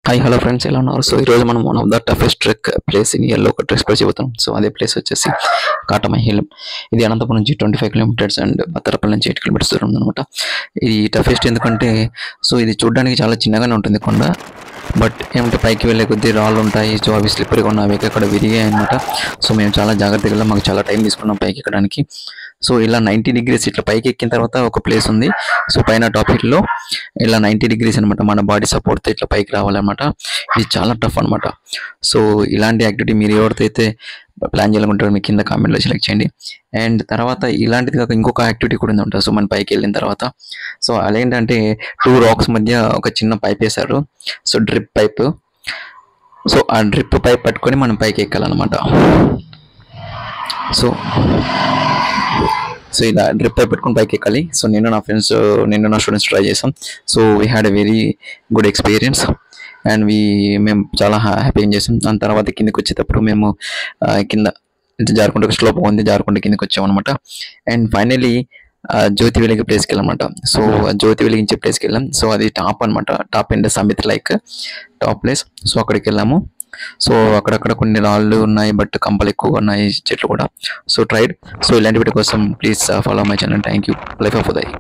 Hi hello friends, ఎలా ఉన్నారు? So ఈరోజు మనం one of the toughest trek place in ఇయర్లో ఒక ట్రెక్ ప్లేస్ చెబుతాం. సో అదే ప్లేస్ వచ్చేసి కాటమహిల్. ఇది అనంతపురం నుంచి 25 కిలోమీటర్స్ అండ్ బత్తరపల్లి నుంచి 8 కిలోమీటర్స్ దూరం ఉందన్నమాట. ఇది టఫెస్ట్ ఎందుకంటే సో ఇది చూడడానికి చాలా చిన్నగానే ఉంటుంది కొండ, బట్ ఏమంటే పైకి వెళ్ళే కొద్దీ రాళ్ళు ఉంటాయి. సో అవి స్లిప్పరీగా ఉన్నవి అక్కడ విరిగాయి అనమాట. సో మేము చాలా జాగ్రత్తగా వెళ్ళాం, మాకు చాలా టైం తీసుకున్నాం పైకి ఎక్కడానికి. సో ఇలా 90 డిగ్రీస్ ఇట్లా పైకి ఎక్కిన తర్వాత ఒక ప్లేస్ ఉంది. సో పైన టాపిక్లో ఇలా 90 డిగ్రీస్ అనమాట, మన బాడీ సపోర్ట్తో ఇట్లా పైకి రావాలన్నమాట. ఇది చాలా టఫ్ అనమాట. సో ఇలాంటి యాక్టివిటీ మీరు ఎవరితో ప్లాన్ చేయాలనుకుంటారో మీ కింద కామెంట్లో సెలెక్ట్ చేయండి. అండ్ తర్వాత ఇలాంటిది కాక ఇంకొక యాక్టివిటీ కూడా ఉంటుంది. సో మన పైకి వెళ్ళిన తర్వాత సో అదేంటంటే 2 రాక్స్ మధ్య ఒక చిన్న పైప్ వేశారు. So drip pipe. సో ఆ డ్రిప్ పైప్ పట్టుకొని మనం పైకి ఎక్కాలన్నమాట. సో ఇలా డ్రిప్ పైప్ పెట్టుకుని పైకి ఎక్కాలి. సో నేను నా స్టూడెంట్స్ ట్రై చేసాం. So we had a very good experience and మేము చాలా హ్యాపీగా చేసాం. దాని తర్వాత కిందకి వచ్చేటప్పుడు మేము కింద జారుకుంటూ స్లోప్ ఉంది, జారుకుంటూ కిందకి వచ్చామన్నమాట. అండ్ ఫైనలీ జ్యోతి వెలిగే ప్లేస్కి వెళ్ళామన్నమాట. సో జ్యోతి వెలిగించే ప్లేస్కి వెళ్ళాం. సో అది టాప్ అనమాట, top and Samit like top place. So అక్కడికి వెళ్ళాము. సో అక్కడక్కడ కొన్ని రాళ్ళు ఉన్నాయి, బట్ కంపలు ఎక్కువగా ఉన్నాయి, చెట్లు కూడా. So tried. సో ఇలాంటి వీడియో కోసం please follow my channel. Thank you. Life of Uday.